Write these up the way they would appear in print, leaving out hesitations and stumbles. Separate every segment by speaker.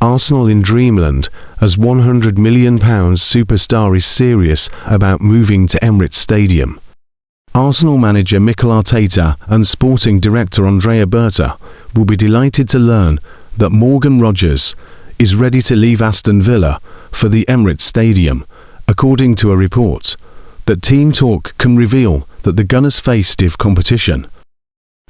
Speaker 1: Arsenal in dreamland, as £100 million superstar is serious about moving to Emirates Stadium. Arsenal manager Mikel Arteta and sporting director Andrea Berta will be delighted to learn that Morgan Rogers is ready to leave Aston Villa for the Emirates Stadium, according to a report that Team Talk can reveal that the Gunners face stiff competition.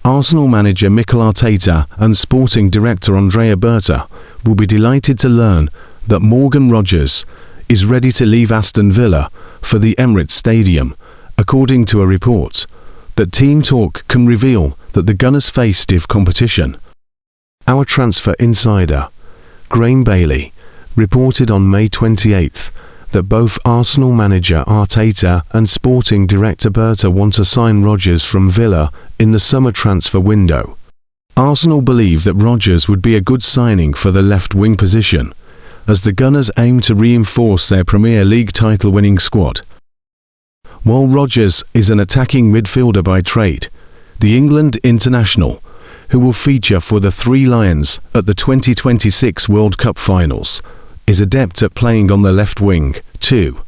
Speaker 1: Arsenal manager Mikel Arteta and sporting director Andrea Berta will be delighted to learn that Morgan Rogers is ready to leave Aston Villa for the Emirates Stadium, according to a report that Team Talk can reveal that the Gunners face stiff competition. Our transfer insider, Graham Bailey, reported on May 28 that both Arsenal manager Arteta and sporting director Berta want to sign Rogers from Villa in the summer transfer window. Arsenal believe that Rogers would be a good signing for the left-wing position, as the Gunners aim to reinforce their Premier League title-winning squad. While Rogers is an attacking midfielder by trade, the England international, who will feature for the Three Lions at the 2026 World Cup finals, is adept at playing on the left wing, too.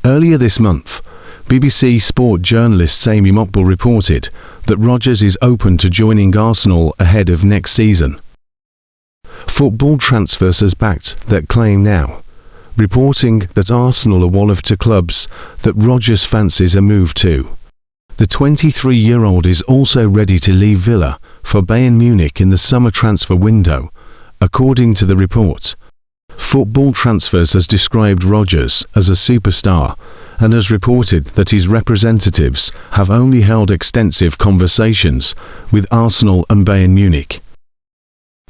Speaker 1: Earlier this month, BBC Sport journalist Amy Mokbel reported that Rogers is open to joining Arsenal ahead of next season. Football Transfers has backed that claim now, reporting that Arsenal are one of two clubs that Rogers fancies a move to. The 23-year-old is also ready to leave Villa for Bayern Munich in the summer transfer window, according to the report. Football Transfers has described Rogers as a superstar and has reported that his representatives have only held extensive conversations with Arsenal and Bayern Munich.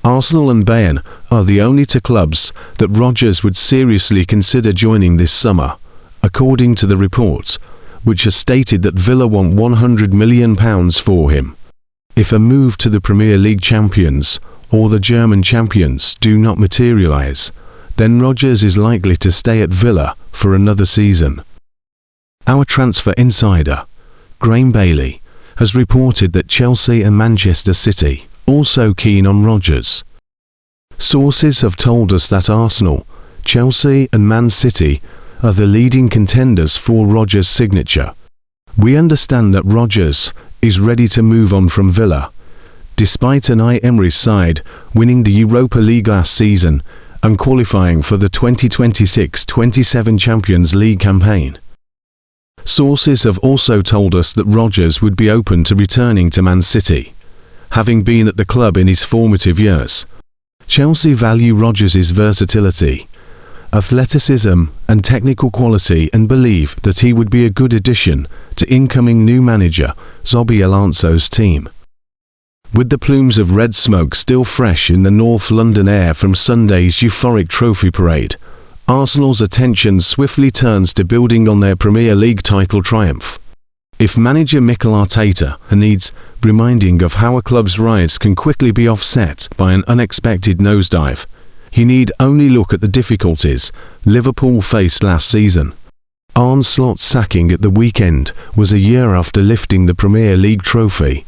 Speaker 1: Arsenal and Bayern are the only two clubs that Rogers would seriously consider joining this summer, according to the report, which has stated that Villa want £100 million for him. If a move to the Premier League champions or the German champions do not materialise, then Rogers is likely to stay at Villa for another season. Our transfer insider, Graham Bailey, has reported that Chelsea and Manchester City also keen on Rogers. Sources have told us that Arsenal, Chelsea and Man City are the leading contenders for Rogers' signature. We understand that Rogers is ready to move on from Villa, despite an Emirates side winning the Europa League last season and qualifying for the 2026-27 Champions League campaign. Sources have also told us that Rogers would be open to returning to Man City, having been at the club in his formative years. Chelsea value Rogers' versatility, athleticism and technical quality and believe that he would be a good addition to incoming new manager Xabi Alonso's team. With the plumes of red smoke still fresh in the North London air from Sunday's euphoric trophy parade, Arsenal's attention swiftly turns to building on their Premier League title triumph. If manager Mikel Arteta needs reminding of how a club's rise can quickly be offset by an unexpected nosedive, he need only look at the difficulties Liverpool faced last season. Arne Slot's sacking at the weekend was a year after lifting the Premier League trophy.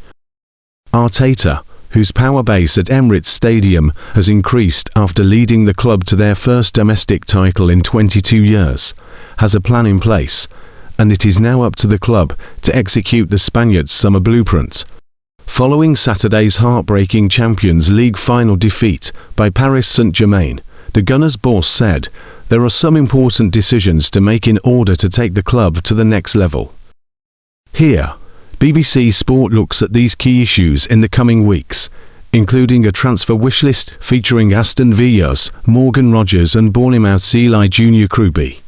Speaker 1: Arteta, whose power base at Emirates Stadium has increased after leading the club to their first domestic title in 22 years, has a plan in place, and it is now up to the club to execute the Spaniards' summer blueprint. Following Saturday's heartbreaking Champions League final defeat by Paris Saint-Germain, the Gunners' boss said there are some important decisions to make in order to take the club to the next level. Here, BBC Sport looks at these key issues in the coming weeks, including a transfer wishlist featuring Aston Villa's Morgan Rogers and Bournemouth's Eli Junior Krupi.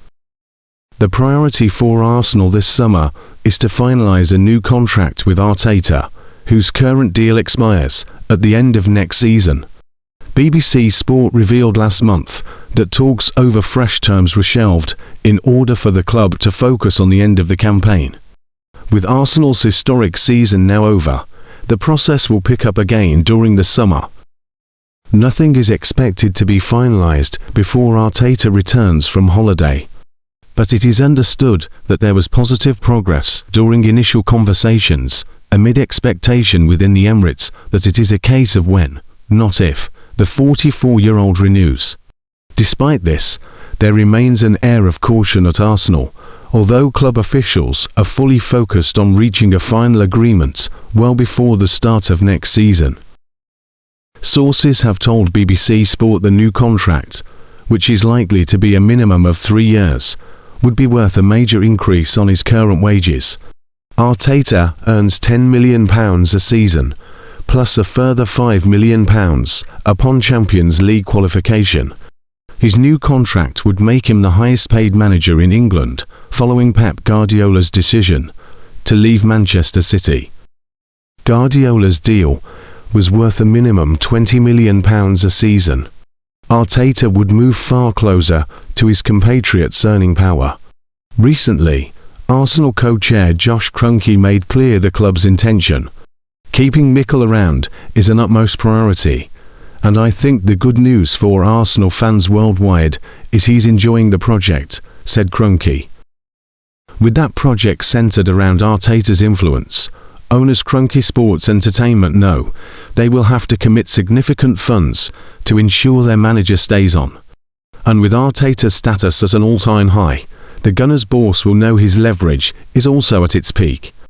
Speaker 1: The priority for Arsenal this summer is to finalise a new contract with Arteta, whose current deal expires at the end of next season. BBC Sport revealed last month that talks over fresh terms were shelved in order for the club to focus on the end of the campaign. With Arsenal's historic season now over, the process will pick up again during the summer. Nothing is expected to be finalised before Arteta returns from holiday, but it is understood that there was positive progress during initial conversations, amid expectation within the Emirates that it is a case of when, not if, the 44-year-old renews. Despite this, there remains an air of caution at Arsenal, although club officials are fully focused on reaching a final agreement well before the start of next season. Sources have told BBC Sport the new contract, which is likely to be a minimum of 3 years, would be worth a major increase on his current wages. Arteta earns £10 million a season, plus a further £5 million upon Champions League qualification. His new contract would make him the highest-paid manager in England, following Pep Guardiola's decision to leave Manchester City. Guardiola's deal was worth a minimum £20 million a season. Arteta would move far closer to his compatriot's earning power. Recently, Arsenal co-chair Josh Kroenke made clear the club's intention. Keeping Mikel around is an utmost priority, and I think the good news for Arsenal fans worldwide is he's enjoying the project, said Kroenke. With that project centered around Arteta's influence, owners Kroenke Sports Entertainment know they will have to commit significant funds to ensure their manager stays on. And with Arteta's status at an all-time high, the Gunners' boss will know his leverage is also at its peak.